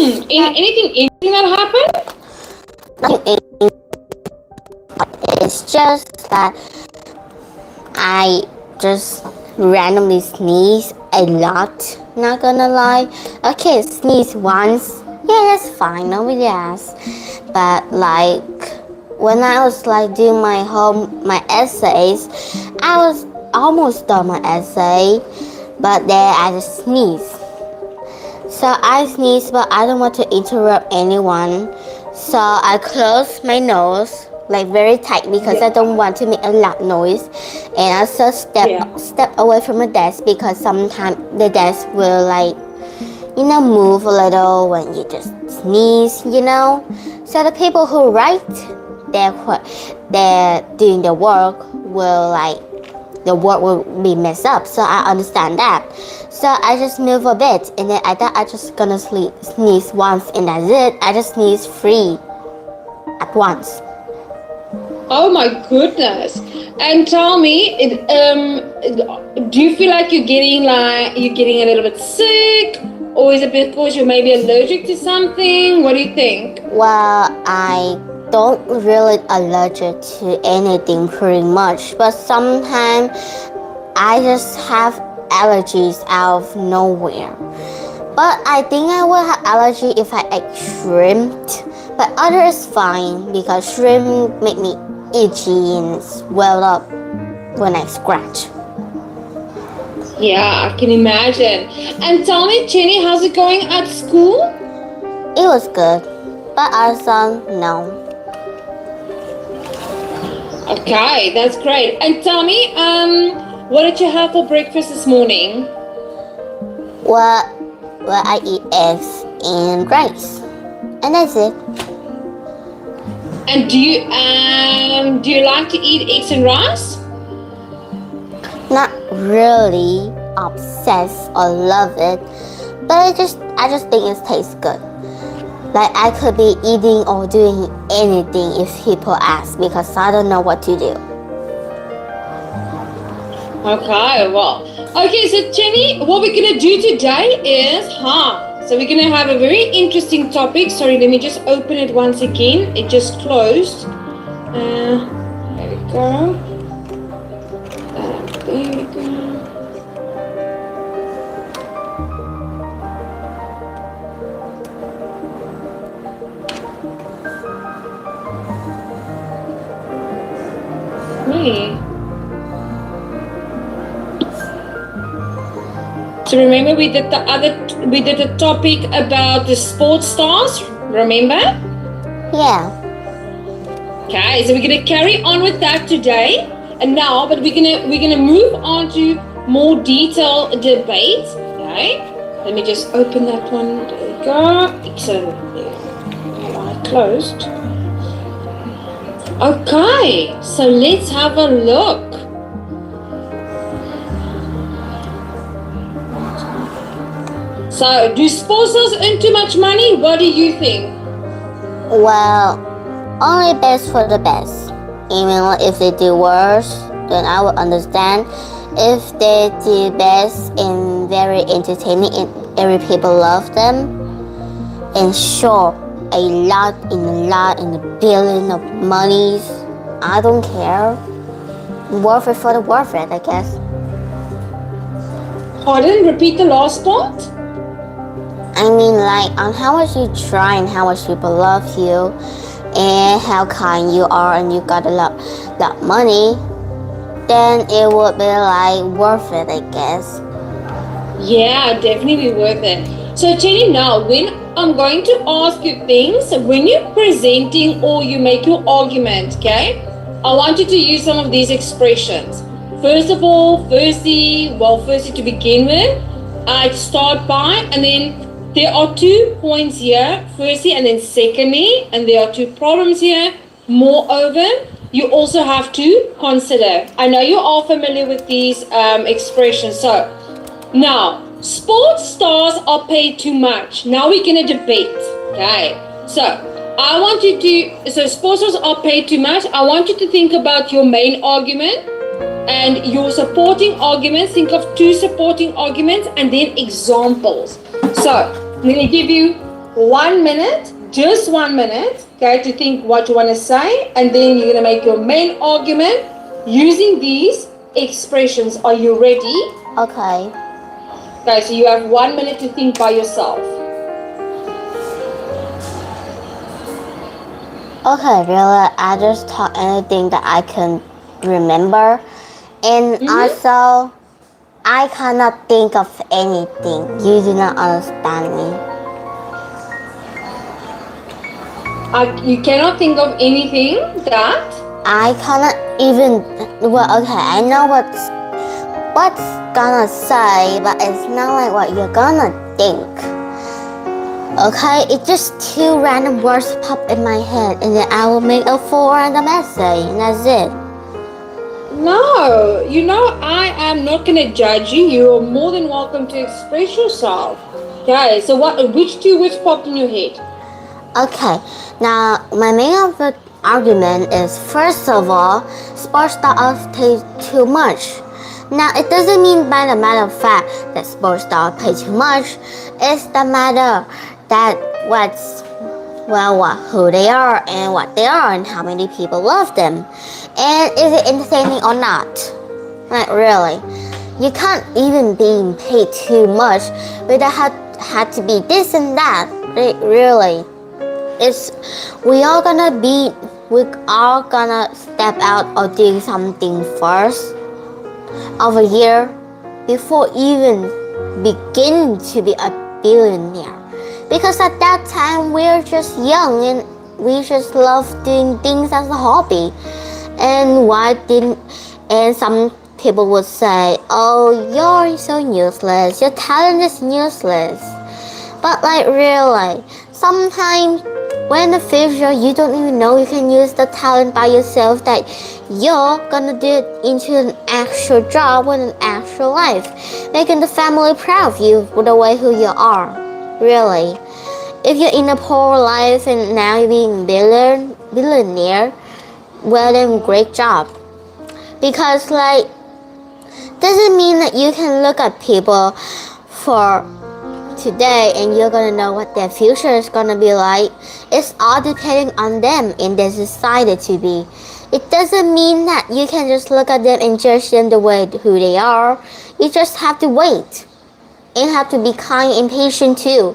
Anything interesting that happened? It's just that I just randomly sneeze a lot, not gonna lie. Okay, sneeze once, yeah, that's fine, nobody asked. But like when I was like doing my essays, I was almost done my essay, but then I just sneezed. So I sneeze, but I don't want to interrupt anyone. So I close my nose like very tight because I don't want to make a loud noise. And I also step away from the desk because sometimes the desk will like, move a little when you just sneeze, So the people who write they're doing the work the work will be messed up. So I understand that. So I just move a bit, and then I thought I just gonna sneeze once, and that's it. I just sneeze 3 at once. Oh my goodness! And tell me, do you feel like you're getting a little bit sick, or is it because you're maybe allergic to something? What do you think? Well, I don't really allergic to anything pretty much, but sometimes I just have allergies out of nowhere. But I think I will have allergy if I eat shrimp, but other is fine because shrimp make me itchy and swell up when I scratch. Yeah, I can imagine. And tell me, Jenny, how's it going at school? It was good, but our son, no. Okay, that's great. And tell me, what did you have for breakfast this morning? Well, I eat eggs and rice, and that's it. And do you like to eat eggs and rice? Not really obsessed or love it, but I just think it tastes good. Like I could be eating or doing anything if people ask because I don't know what to do. Okay, so Jenny, what we're gonna do today is, so we're gonna have a very interesting topic. Sorry, let me just open it once again. It just closed. There we go. There we go. So remember we did the topic about the sports stars, remember? Yeah. Okay, so we're gonna carry on with that today. And now, but we're gonna move on to more detailed debate. Okay? Let me just open that one. There we go. So I closed. Okay, so let's have a look. So, do sports stars earn too much money? What do you think? Well, only best for the best. Even if they do worse, then I will understand. If they do best and very entertaining and every people love them, and sure, a lot in a billion of monies, I don't care. Worth it for the worth it, I guess. Pardon? Repeat the last part? I mean, like, on how much you try and how much people love you and how kind you are and you got a lot money, then it would be like worth it, I guess. Yeah, definitely worth it. So Jenny, now when I'm going to ask you things, when you're presenting or you make your argument, okay, I want you to use some of these expressions. Firstly, to begin with, I'd start by, and then there are 2 points here, firstly and then secondly, and there are 2 problems here. Moreover, you also have to consider. I know you are familiar with these expressions. So now, sports stars are paid too much. Now we're going to debate. Okay. So I want you to, so sports stars are paid too much. I want you to think about your main argument and your supporting arguments. Think of 2 supporting arguments and then examples. So I'm going to give you 1 minute, just 1 minute, okay, to think what you want to say, and then you're going to make your main argument using these expressions. Are you ready? Okay. Okay, so you have 1 minute to think by yourself. Okay, really, I just talk anything that I can remember. And also, I cannot think of anything. You do not understand me. You cannot think of anything that? I cannot even, well, okay, I know what's gonna say, but it's not like what you're gonna think. Okay, it's just two random words pop in my head, and then I will make a full random essay, and that's it. No, you know, I am not going to judge you. You're more than welcome to express yourself. Okay, so which two words popped in your head? Okay, now my main argument is, first of all, sports stars pay too much. Now, it doesn't mean by the matter of fact that sports stars pay too much. It's the matter that who they are and what they are and how many people love them. And is it entertaining or not? Like, really. You can't even be paid too much without had to be this and that. Really. We all gonna step out or do something first over here before even begin to be a billionaire. Because at that time we're just young and we just love doing things as a hobby. And some people would say, oh, you're so useless, your talent is useless. But like, really, sometimes when in the future you don't even know you can use the talent by yourself, that you're gonna do it into an actual job with an actual life, making the family proud of you with the way who you are. Really. If you're in a poor life and now you're being billionaire, well then, great job. Because like, doesn't mean that you can look at people for today and you're gonna know what their future is gonna be like. It's all depending on them and they decided to be. It doesn't mean that you can just look at them and judge them the way who they are. You just have to wait and have to be kind and patient too.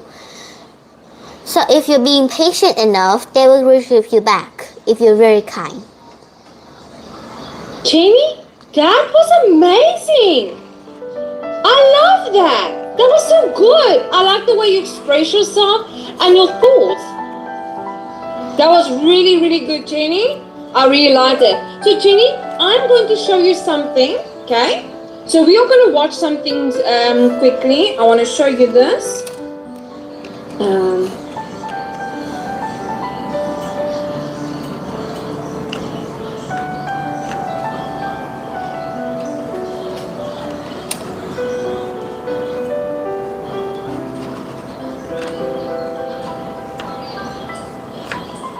So if you're being patient enough, they will receive you back if you're very kind. Jamie, that was amazing. I love that. That was so good. I like the way you express yourself and your thoughts. That was really, really good, Jenny. I really liked it. So, Jenny, I'm going to show you something, okay? So we are going to watch some things quickly. I want to show you this.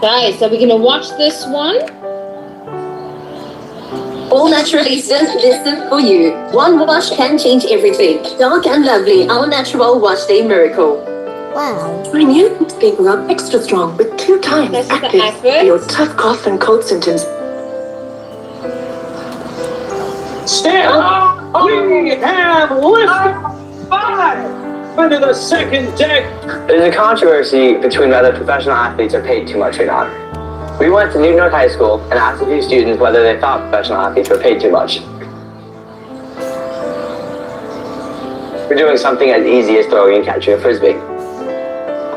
Okay, so we're going to watch this one. All natural listen for you. One wash can change everything. Dark and lovely, our natural wash day miracle. Wow. My new paper up extra strong with 2 times This is the active advert. for your tough cough and cold symptoms. Stand! We have lifted 5 into the second deck. There's a controversy between whether professional athletes are paid too much or not. We went to New York High School and asked a few students whether they thought professional athletes were paid too much. We're doing something as easy as throwing and catching a frisbee.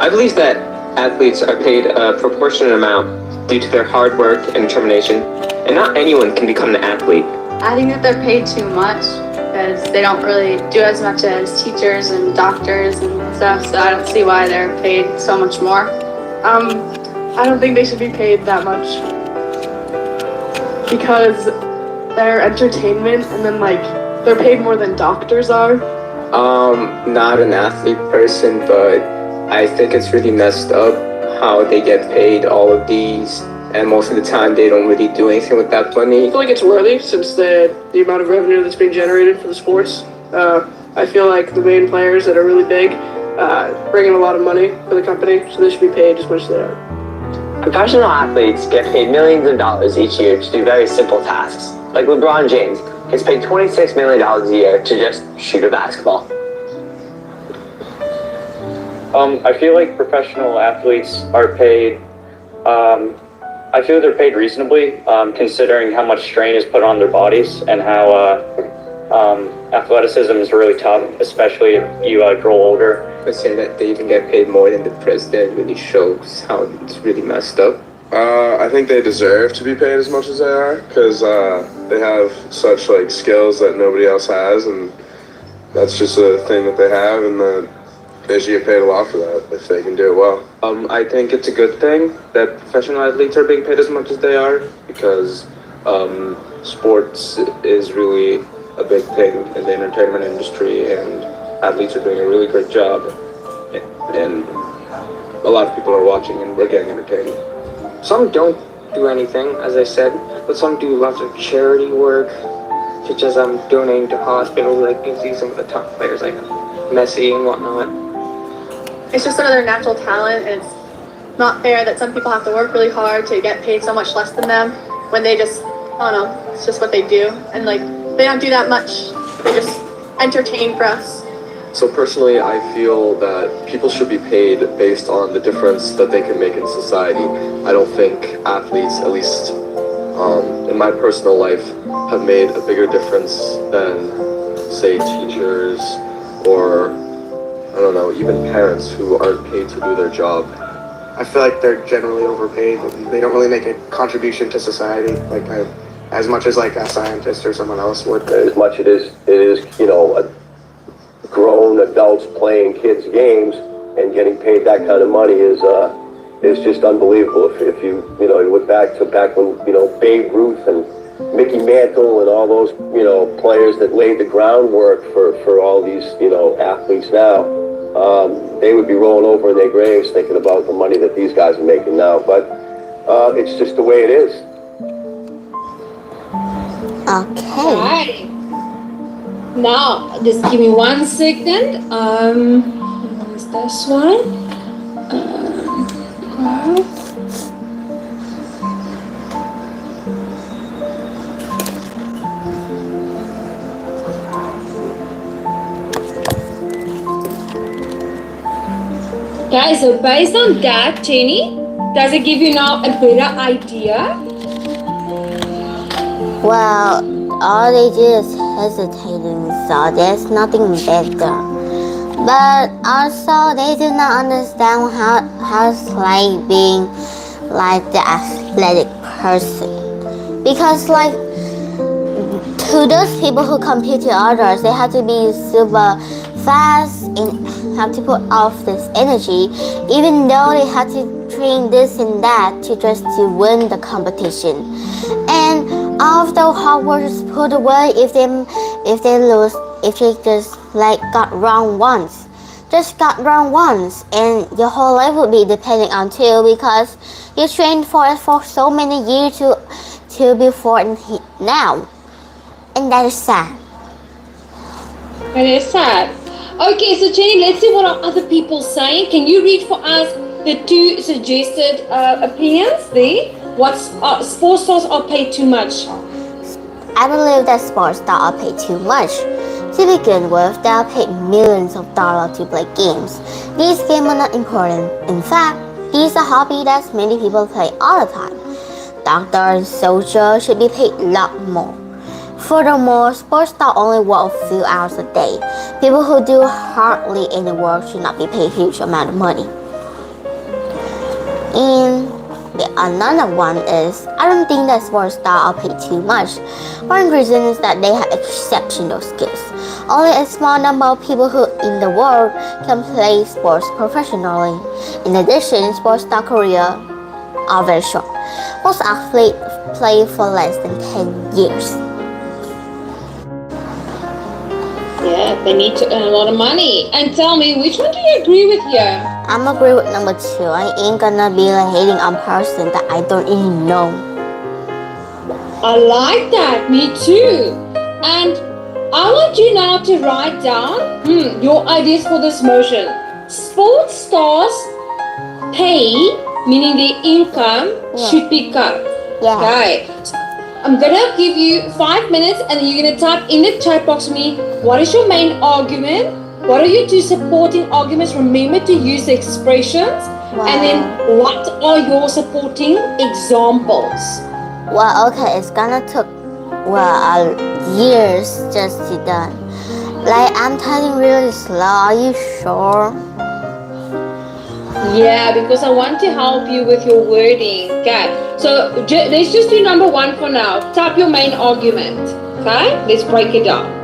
I believe that athletes are paid a proportionate amount due to their hard work and determination, and not anyone can become an athlete. I think that they're paid too much because they don't really do as much as teachers and doctors and stuff, so I don't see why they're paid so much more. I don't think they should be paid that much because they're entertainment, and then like they're paid more than doctors are. Not an athlete person, but I think it's really messed up how they get paid all of these, and most of the time they don't really do anything with that money. I feel like it's worthy since the amount of revenue that's being generated for the sports. I feel like the main players that are really big, bring in a lot of money for the company, so they should be paid as much as they are. Professional athletes get paid millions of dollars each year to do very simple tasks. Like LeBron James gets paid $26 million a year to just shoot a basketball. I feel like professional athletes are paid, I feel they're paid reasonably, considering how much strain is put on their bodies and how athleticism is really tough, especially if you grow older. I say that they even get paid more than the president really shows how it's really messed up. I think they deserve to be paid as much as they are because they have such like skills that nobody else has, and that's just a thing that they have, and they should get paid a lot for that if they can do it well. I think it's a good thing that professional athletes are being paid as much as they are because sports is really a big thing in the entertainment industry, and athletes are doing a really great job, and a lot of people are watching and we're getting entertained. Some don't do anything, as I said, but some do lots of charity work, such as donating to hospitals. Like you see some of the top players like Messi and whatnot. It's just another natural talent, and it's not fair that some people have to work really hard to get paid so much less than them when they just, I don't know, it's just what they do. And like, they don't do that much. They just entertain for us. So personally, I feel that people should be paid based on the difference that they can make in society. I don't think athletes, at least in my personal life, have made a bigger difference than, say, teachers or, I don't know, even parents who aren't paid to do their job. I feel like they're generally overpaid. They don't really make a contribution to society, like as much as like a scientist or someone else would. As much it is, you know, grown adults playing kids' games and getting paid that kind of money is just unbelievable. If you look back when Babe Ruth and Mickey Mantle and all those players that laid the groundwork for all these athletes now, they would be rolling over in their graves thinking about the money that these guys are making now. But it's just the way it is. Okay. Right. Now, just give me 1 second. What is this one? Okay, so based on that, Jenny, does it give you now a better idea? Well, all they do is hesitating, so there's nothing better. But also, they do not understand how it's like being like the athletic person. Because like, to those people who compete to others, they have to be super fast and have to put off this energy, even though they have to train this and that to win the competition. And all of the hard work is put away if they lose, if they just like got wrong once, and your whole life would be depending on you because you trained for so many years to before now, and that is sad. It is sad. Okay, so Jenny, let's see what are other people saying. Can you read for us the 2 suggested opinions there? What sports stars are paid too much? I believe that sports stars are paid too much. To begin with, they are paid millions of dollars to play games. These games are not important. In fact, these are hobbies that many people play all the time. Doctors and soldiers should be paid a lot more. Furthermore, sports stars only work a few hours a day. People who do hardly any work should not be paid a huge amount of money. And another one is, I don't think that sports stars are paid too much. One reason is that they have exceptional skills. Only a small number of people who in the world can play sports professionally. In addition, sports star careers are very short. Most athletes play for less than 10 years. Yeah, they need to earn a lot of money. And tell me, which one do you agree with here? I'm agree with number 2. I ain't gonna be like hating on person that I don't even know. I like that, me too. And I want you now to write down your ideas for this motion. sports stars pay, meaning their income, should be cut. Yeah. Okay. So I'm gonna give you 5 minutes and you're gonna type in the chat box for me, what is your main argument? What are your 2 supporting arguments? Remember to use the expressions. Wow. And then what are your supporting examples? Well, okay, it's gonna take years just to done. Like, I'm typing really slow. Are you sure? Yeah, because I want to help you with your wording. Okay, so let's just do number 1 for now. Type your main argument. Okay, let's break it down.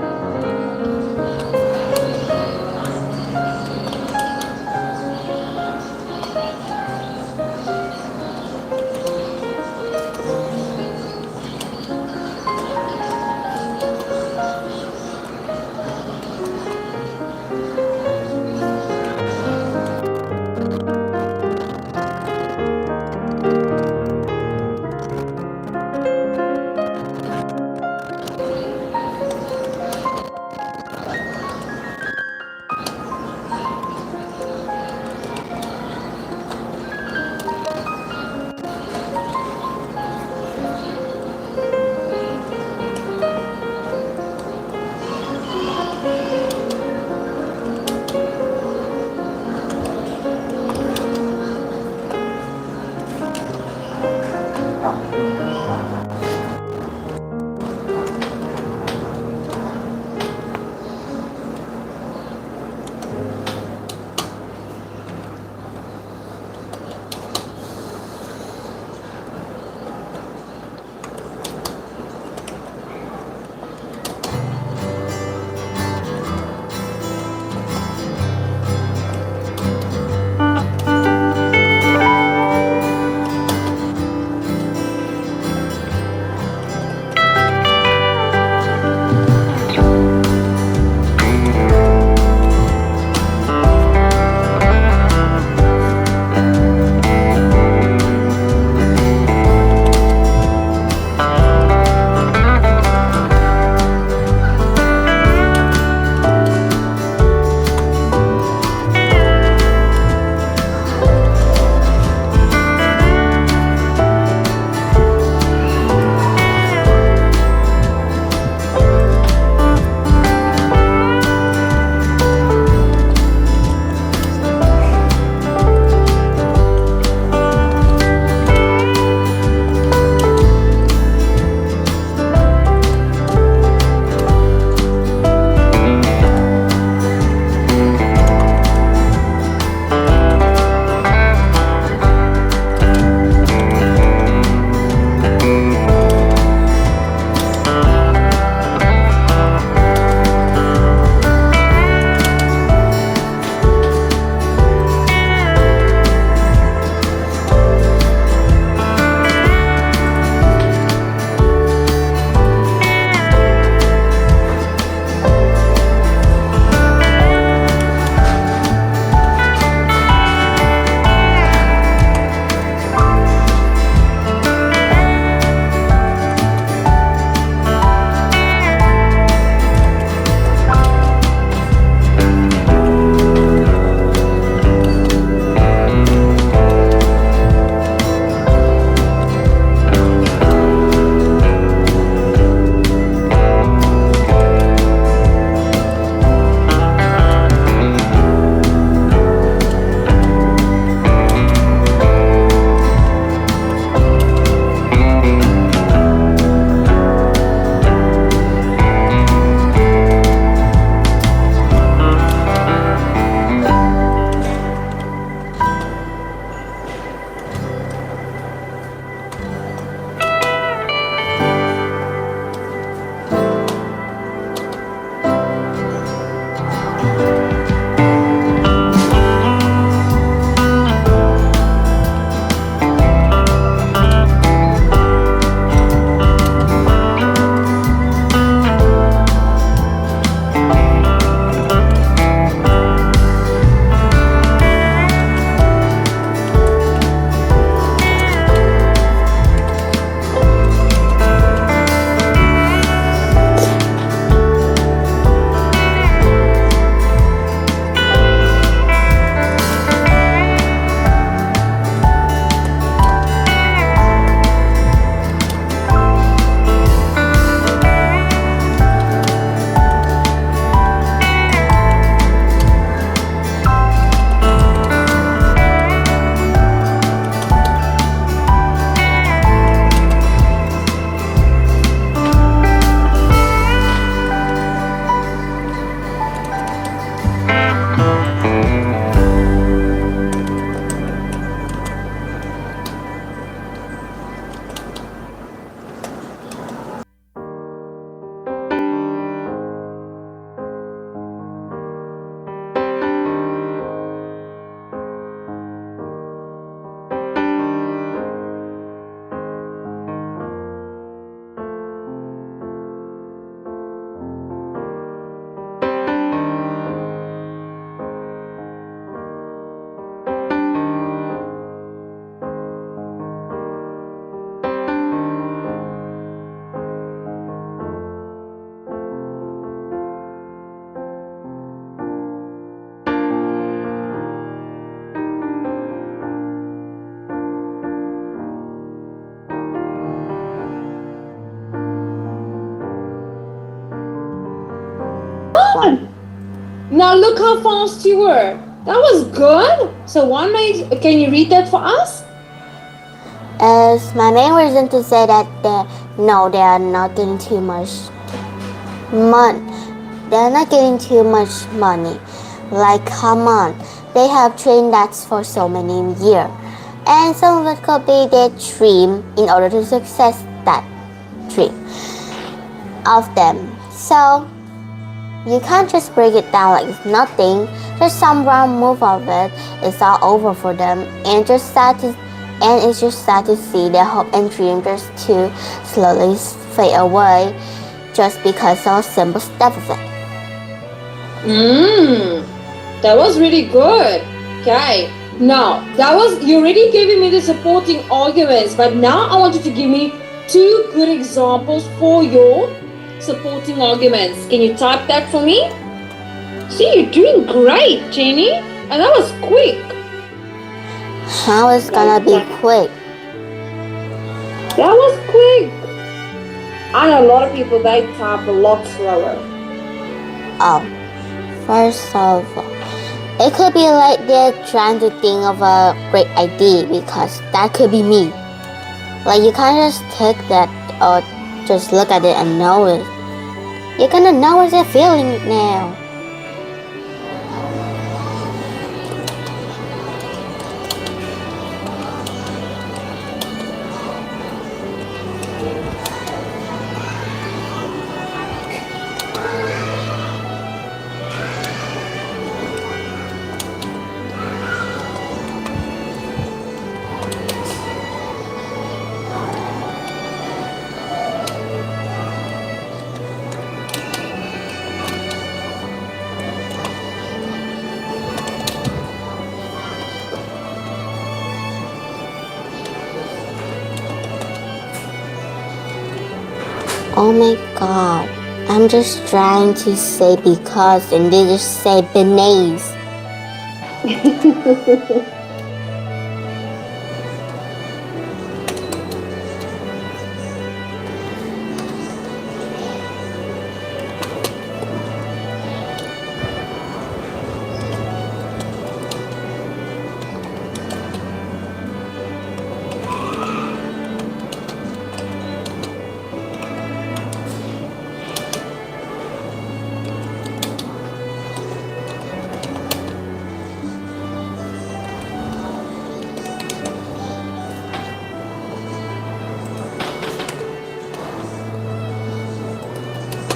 one. Now look how fast you were. That was good. So can you read that for us? As my main reason to say that they are not getting too much money. They're not getting too much money. Like, come on. They have trained that for so many years. And some of it could be their dream in order to success that dream of them. So you can't just break it down like it's nothing. Just some wrong move of it, it's all over for them, and it's just sad to see their hope and dream just to slowly fade away, just because of a simple step of it. That was really good. Okay. Now you already gave me the supporting arguments, but now I want you to give me 2 good examples for your supporting arguments. Can you type that for me? See, you're doing great, Jenny. And that was quick. How is gonna be quick? That was quick. I know a lot of people, they type a lot slower. Oh, first of all, it could be like they're trying to think of a great idea, because that could be me. Like, you can't just take that or just look at it and know it. You're gonna know what they're feeling now. Oh my god, I'm just trying to say because and they just say beneath.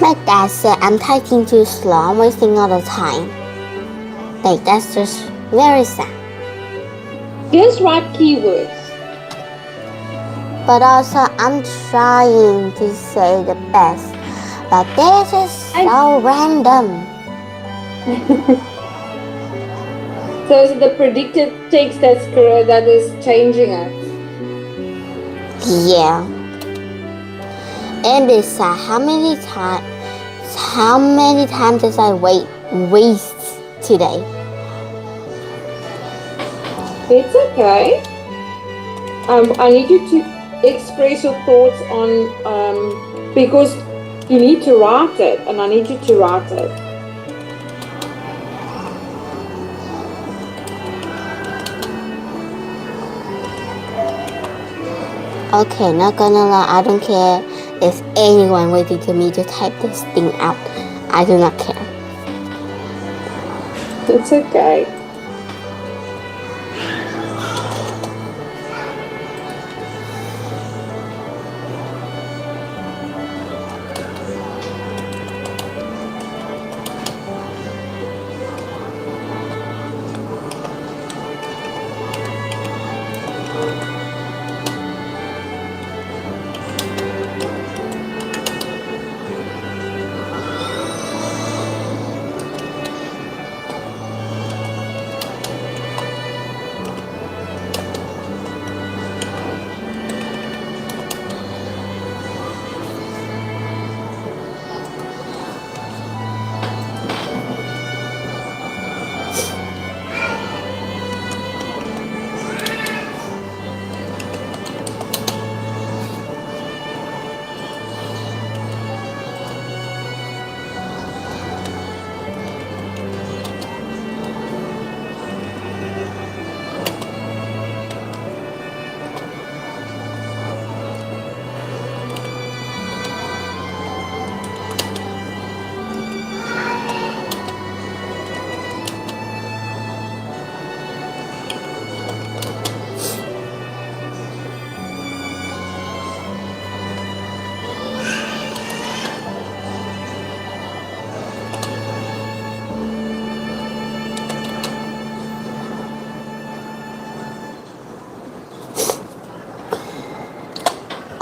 My dad said I'm typing too slow, I'm wasting all the time. Like, that's just very sad. Just write keywords. But also, I'm trying to say the best, but they're just so random. So is it the predicted text that is changing it? Yeah. And besides, how many times did I waste today? It's okay. I need you to express your thoughts on because you need to write it, and I need you to write it. Okay, not gonna lie, I don't care if anyone waiting to me to type this thing out. I do not care. It's okay.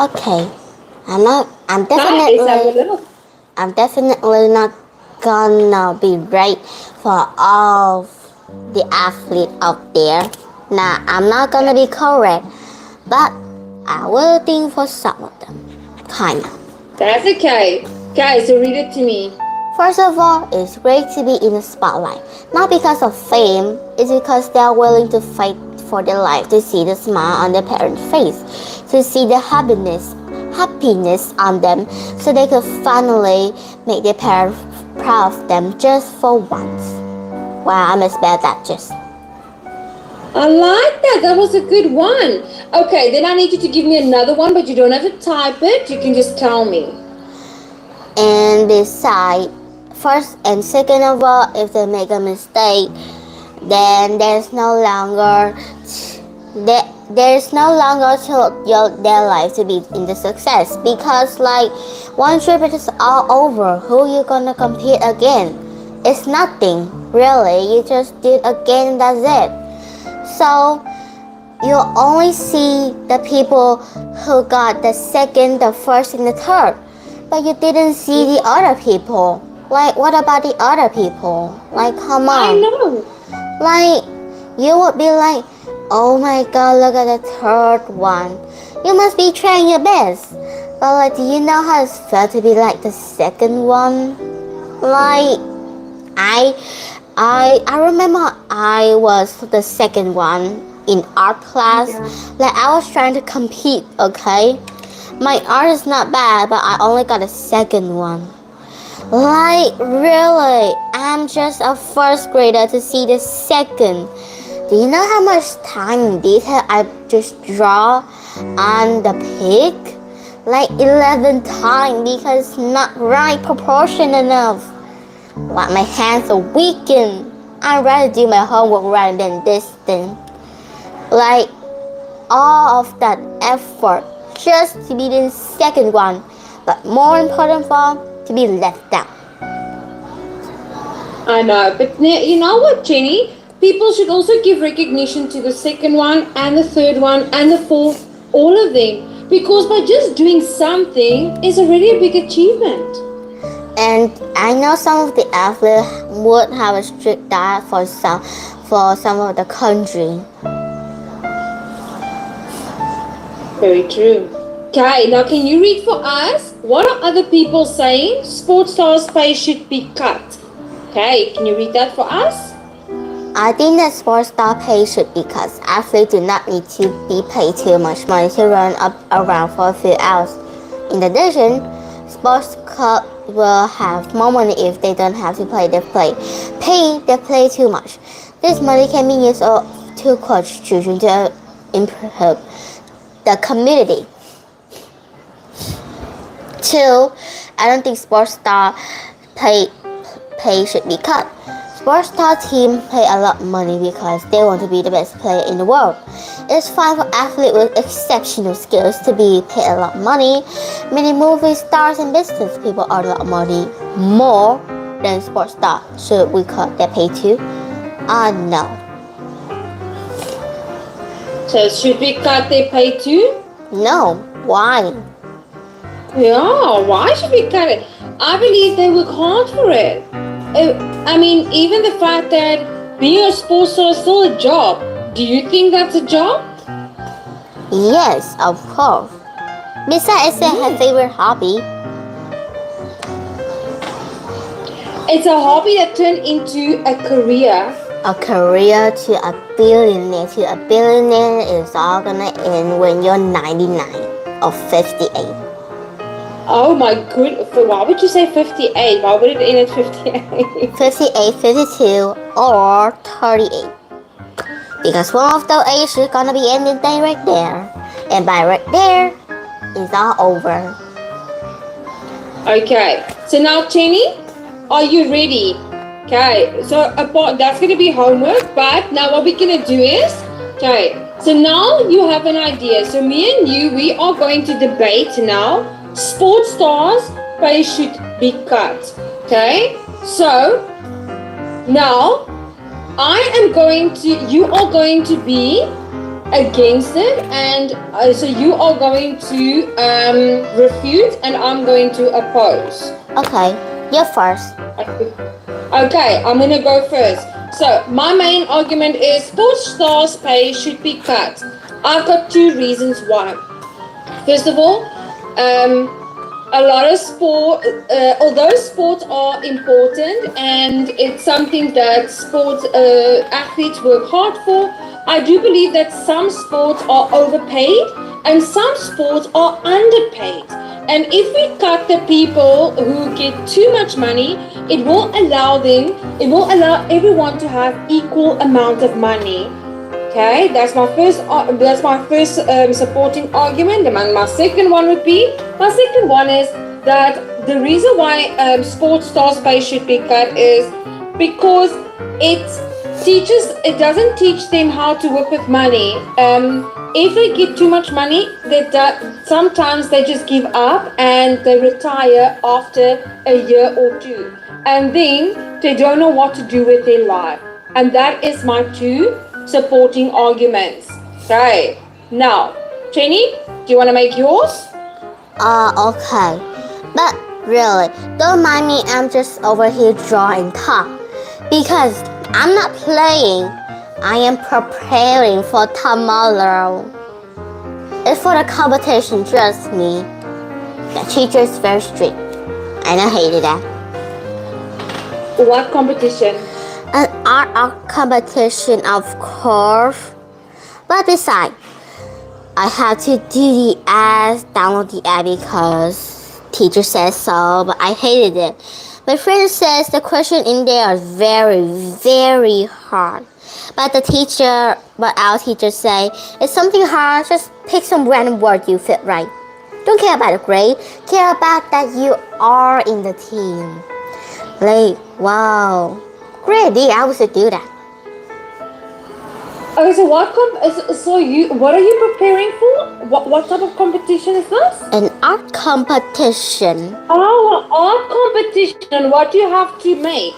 Okay. I'm Nice, have a little. definitely not gonna be right for all the athletes out there. Nah, I'm not gonna be correct, but I will think for some of them. Kinda. That's okay. Okay, so read it to me. First of all, it's great to be in the spotlight. Not because of fame, it's because they are willing to fight for their life, to see the smile on their parents' face, to see the happiness on them, so they could finally make their parents proud of them just for once. Wow, I misspelled that just. I like that. That was a good one. Okay, then I need you to give me another one, but you don't have to type it. You can just tell me. And decide first and second of all, if they make a mistake, then there's no longer to their life to be in the success, because like once trip is all over, who you gonna compete again? It's nothing really. You just did again and that's it. So you only see the people who got the second, the first, and the third, but you didn't see the other people. Like, what about the other people? Like, come on. I know. Like, you would be like, oh my god, look at the third one. You must be trying your best. But like, do you know how it felt to be like the second one? Like, I remember I was the second one in art class. Like, I was trying to compete, okay? My art is not bad, but I only got a second one. Like, really? I'm just a first grader to see the second. Do you know how much time and detail I just draw on the pig? Like 11 times, because it's not right proportion enough. Like, my hands are weakened. I'd rather do my homework rather than this thing. Like, all of that effort just to be the second one, but more important for all, to be left out. I know, but you know what, Jenny? People should also give recognition to the second one and the third one and the fourth, all of them, because by just doing something is already a big achievement. And I know some of the athletes would have a strict diet for some of the country. Very true. Okay, now can you read for us? What are other people saying sports stars' pay should be cut? Okay, can you read that for us? I think that sports star pay should be cut. Athletes do not need to be paid too much money to run up around for a few hours. In addition, sports clubs will have more money if they don't have to pay their play too much. This money can be used to coach children to improve the community. 2. I don't think sports star pay should be cut. Sports star teams pay a lot of money because they want to be the best player in the world. It's fine for athletes with exceptional skills to be paid a lot of money. Many movie stars and business people earn a lot of money more than sports stars. Should we cut their pay too? No. So should we cut their pay too? No. Why? Yeah, why should we cut it? I believe they work hard for it. I mean, even the fact that being a sports star is still a job. Do you think that's a job? Yes, of course. Besides, it's her favorite hobby. It's a hobby that turned into a career. A career to a billionaire. To a billionaire is all gonna end when you're 99 or 58. Oh my goodness. Why would you say 58? Why would it end at 58? 58, 52, or 38. Because one of those ages is gonna be ending day right there. And by right there, it's all over. Okay. So now, Jenny, are you ready? Okay. So that's gonna be homework. But now what we're gonna do is, okay. So now you have an idea. So me and you, we are going to debate now. Sports stars pay should be cut. Okay, so now you are going to be against it, and so you are going to refute and I'm going to oppose. Okay, you first. Okay, I'm gonna go first. So my main argument is sports stars' pay should be cut. I've got two reasons why. First of all, a lot of although sports are important and it's something that sports athletes work hard for, I do believe that some sports are overpaid and some sports are underpaid. And if we cut the people who get too much money, it will allow everyone to have equal amount of money. Okay, that's my first supporting argument. And my second one is that the reason why sports stars pay should be cut is because it doesn't teach them how to work with money. If they get too much money, sometimes they just give up and they retire after a year or two, and then they don't know what to do with their life. And that is my two supporting arguments. Okay, now Jenny, do you want to make yours? Okay, but really, don't mind me, I'm just over here drawing top because I'm not playing, I am preparing for tomorrow. It's for the competition, trust me. The teacher is very strict and I hated that. What competition? An art competition, of course. But besides, I had to do the app, download the app because teacher says so, but I hated it. My friend says the question in there are very, very hard. But our teacher say, it's something hard, just pick some random word you fit right. Don't care about the grade, care about that you are in the team. Like, wow. Great idea, I would do that. Okay, so what are you preparing for? What type of competition is this? An art competition. Oh, an art competition. What do you have to make?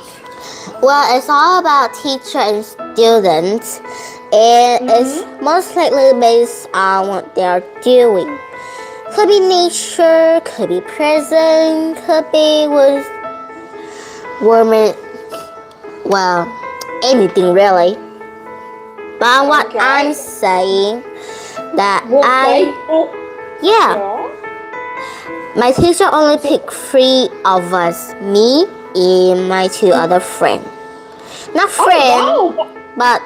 Well, it's all about teacher and students, and it's most likely based on what they're doing. Could be nature, could be prison, could be with women. Well, anything really. But what I'm saying that my teacher only picked 3 of us, me and my 2 other friends. Not friend, but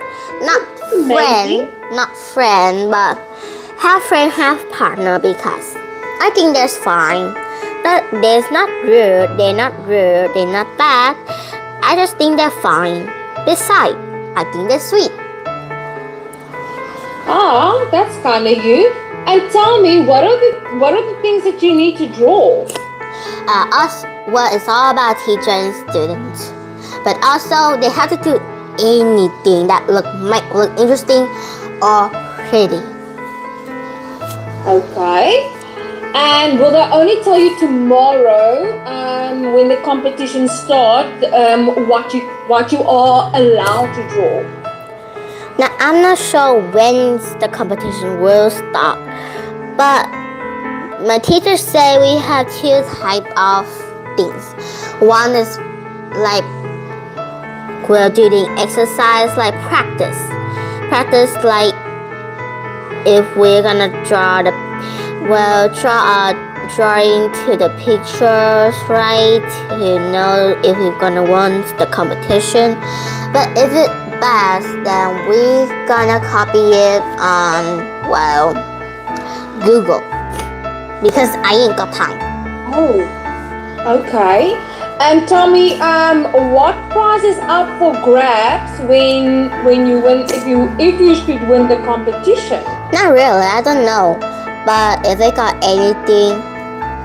half friend, half partner, because I think that's fine. They're not rude, they're not bad. I just think they're fine. Besides, I think they're sweet. Oh, that's kind of you. And tell me, what are the things that you need to draw? It's all about teacher and students. But also, they have to do anything that might look interesting or pretty. Okay. And will they only tell you tomorrow, when the competition starts, what you are allowed to draw? Now, I'm not sure when the competition will start, but my teachers say we have 2 types of things. One is like we're doing exercise, like practice. Practice like if we're gonna draw a drawing to the pictures, right? To know if we're gonna win the competition. But if it's bad, then we're gonna copy it on, Google. Because I ain't got time. Oh, okay. And tell me, what prize is up for grabs when you win, if you should win the competition? Not really, I don't know. But if I got anything,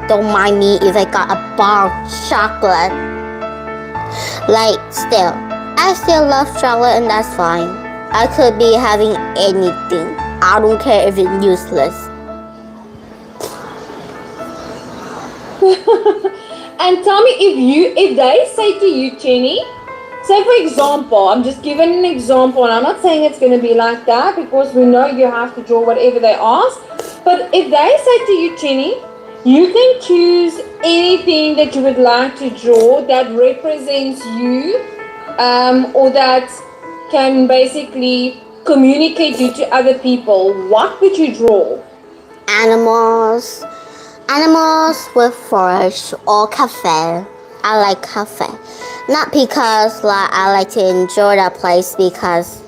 don't mind me if I got a bar of chocolate. I still love chocolate and that's fine. I could be having anything. I don't care if it's useless. And tell me, if they say to you, Jenny, say for example, I'm just giving an example, and I'm not saying it's going to be like that because we know you have to draw whatever they ask. But if they say to you, Jenny, you can choose anything that you would like to draw that represents you, or that can basically communicate you to other people, what would you draw? Animals with forage or cafe. I like cafe. Not because like I like to enjoy that place, because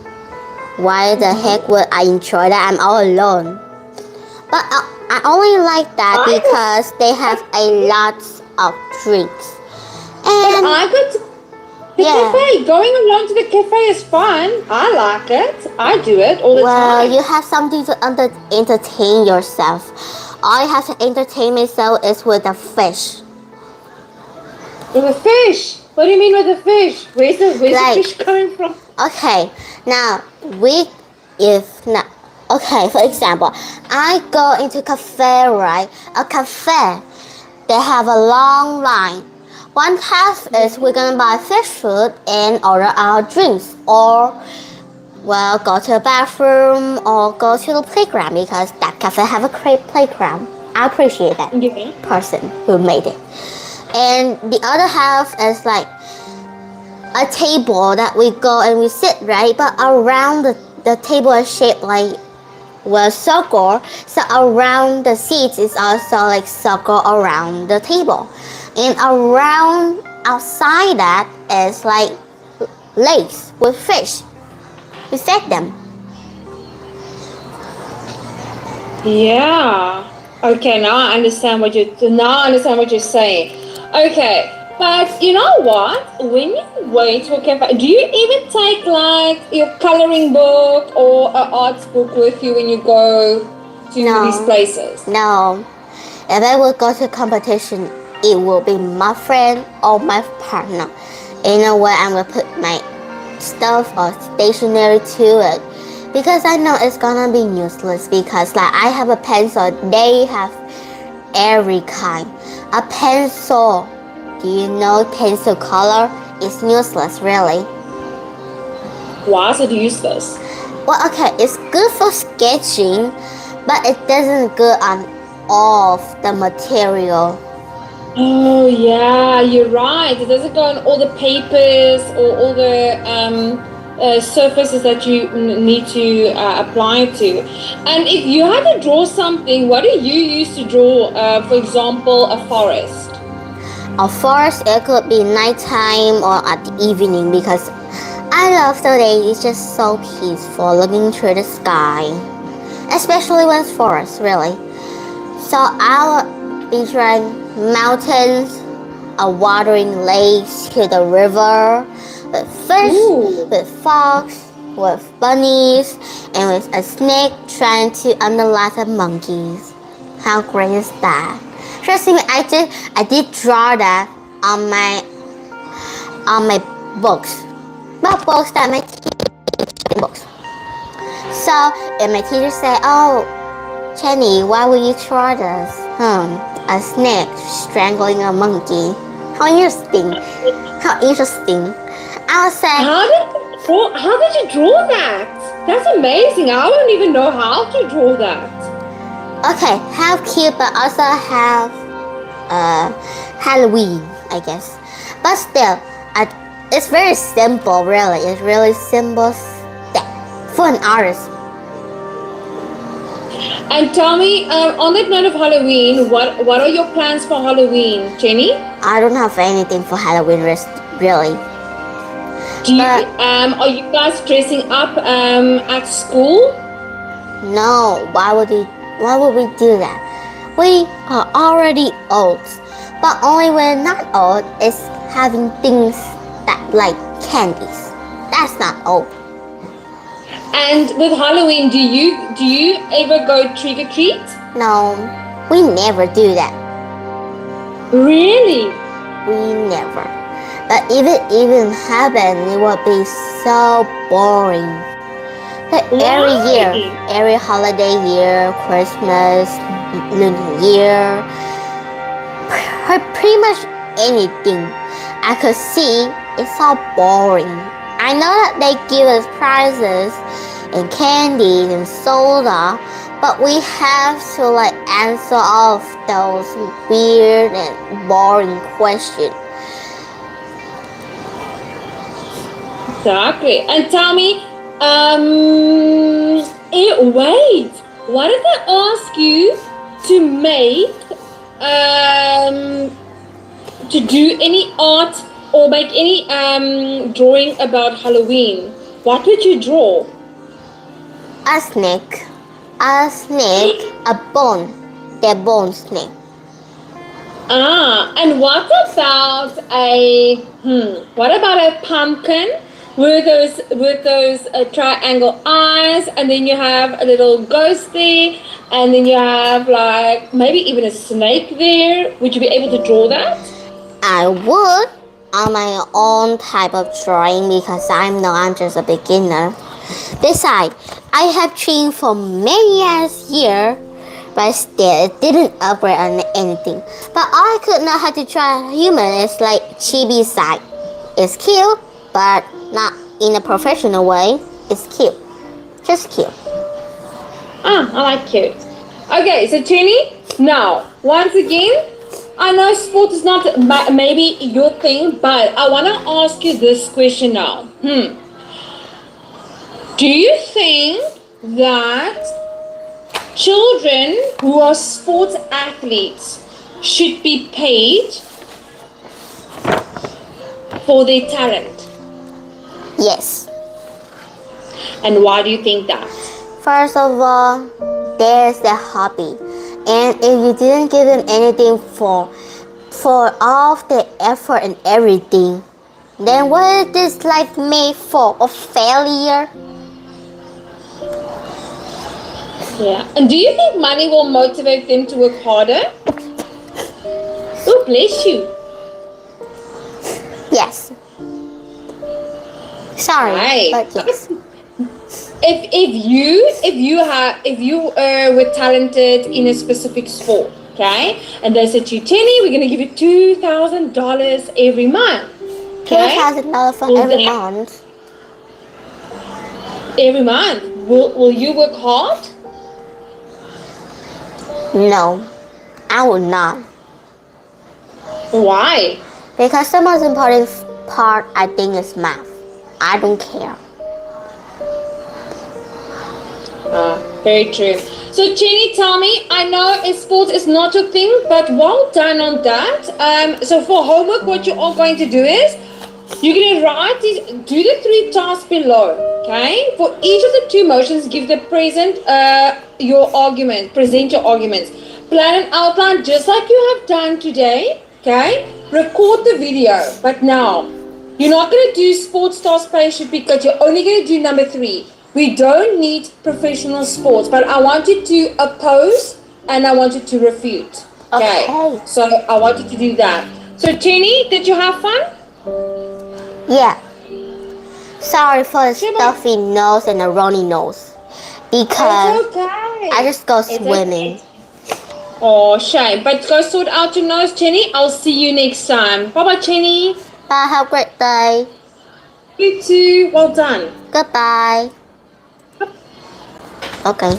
why the heck would I enjoy that? I'm all alone. But I only like that because they have a lot of drinks. And but I got the cafe. Going along to the cafe is fun. I like it. I do it all the time. Well, you have something to entertain yourself. All I have to entertain myself is with a fish. With a fish? What do you mean with a fish? Where's the fish coming from? Okay, now for example, I go into cafe, right? A cafe, they have a long line. One half is we're gonna buy fish food and order our drinks, or well, go to the bathroom or go to the playground, because that cafe have a great playground. I appreciate that person who made it. And the other half is like a table that we go and we sit, right? But around the table is shaped like, well, circle. So around the seats is also like circle around the table. And around outside that is like lakes with fish. We fed them. Yeah. Okay, now I understand what you're saying. Okay, but you know what? When you wait for cafe, do you even take like your coloring book or an arts book with you when you go to these places? No. If I will go to competition, it will be my friend or my partner. You know where I'm gonna put my stuff or stationery to it, because I know it's gonna be useless, because like I have a pencil, they have every kind. A pencil, do you know pencil color is useless, really? Why is it useless? Well, okay, it's good for sketching, but it doesn't good on all of the material. Oh yeah, you're right. It doesn't go on all the papers or all the surfaces that you need to apply to. And if you had to draw something, what do you use to draw? For example, a forest. A forest, it could be nighttime or at the evening, because I love the day. It's just so peaceful looking through the sky, especially when it's forest, really. So I will be drawing mountains, a watering lakes to the river, with fish, with fox, with bunnies, and with a snake trying to unlock the monkeys. How great is that? Trust me, I did draw that on my books. Not books that my teacher books. So if my teacher say, "Oh, Jenny, why would you draw this?" A snake strangling a monkey. How interesting. How interesting. I'll say, How did you draw that? That's amazing. I don't even know how to draw that. okay, have cute, but also have Halloween, I guess. But still, it's very simple, really. It's really simple for an artist. And tell me, on that note of Halloween, what are your plans for Halloween, Jenny? I don't have anything for Halloween, really. Are you guys dressing up at school? No, why would we do that? We are already old, but only when not old is having things that like candies. That's not old. And with Halloween, do you ever go trick or treat? No, we never do that. Really? We never. But if it even happened, it would be so boring. Like every year, every holiday year, Christmas, New Year, pretty much anything I could see it's so boring. I know that they give us prizes and candies and soda, but we have to like answer all of those weird and boring questions. Exactly. And tell me, wait, what did I ask you to make, to do any art or make any drawing about Halloween? What would you draw? A snake, a bone, the bone snake. And what about a pumpkin with those triangle eyes, and then you have a little ghost there, and then you have like maybe even a snake there? Would you be able to draw that? I would on my own type of drawing because I'm just a beginner. Besides, I have trained for many years, but still it didn't upgrade on anything. But all I could know how to draw a human is like chibi side. It's cute, but not in a professional way. It's cute. Just cute. I like cute. Okay, so Jenny, now, once again, I know sport is not maybe your thing, but I want to ask you this question now. Do you think that children who are sports athletes should be paid for their talent? Yes. And why do you think that? First of all, there's the hobby. And if you didn't give them anything for all of the effort and everything, then what is this like made for? A failure? Yeah. And do you think money will motivate them to work harder? Oh, bless you. Yes. Sorry, right. But yes. If you were talented in a specific sport, okay, and they said to you, Tenny, we're gonna give you $2,000 every month. Okay? $2,000 for every month. Every month. Will you work hard? No, I would not. Why? Because the most important part I think is math. I don't care. Very true. So Jenny, tell me, I know sports is not your thing, but well done on that. So for homework, what you are going to do is you're going to do the 3 tasks below. Okay. For each of the 2 motions, give the present your argument. Present your arguments. Plan and outline just like you have done today. Okay. Record the video. But now you're not going to do sports task patient because you're only going to do number 3. We don't need professional sports, but I want you to oppose and I want you to refute. Okay. So I want you to do that. So Jenny, did you have fun? Yeah. Sorry for the stuffy nose and the runny nose. Because it's okay. I just go swimming. Okay. Oh, shame. But go sort out your nose, Jenny. I'll see you next time. Bye-bye, Jenny. Bye. Have a great day. You too. Well done. Goodbye. Okay.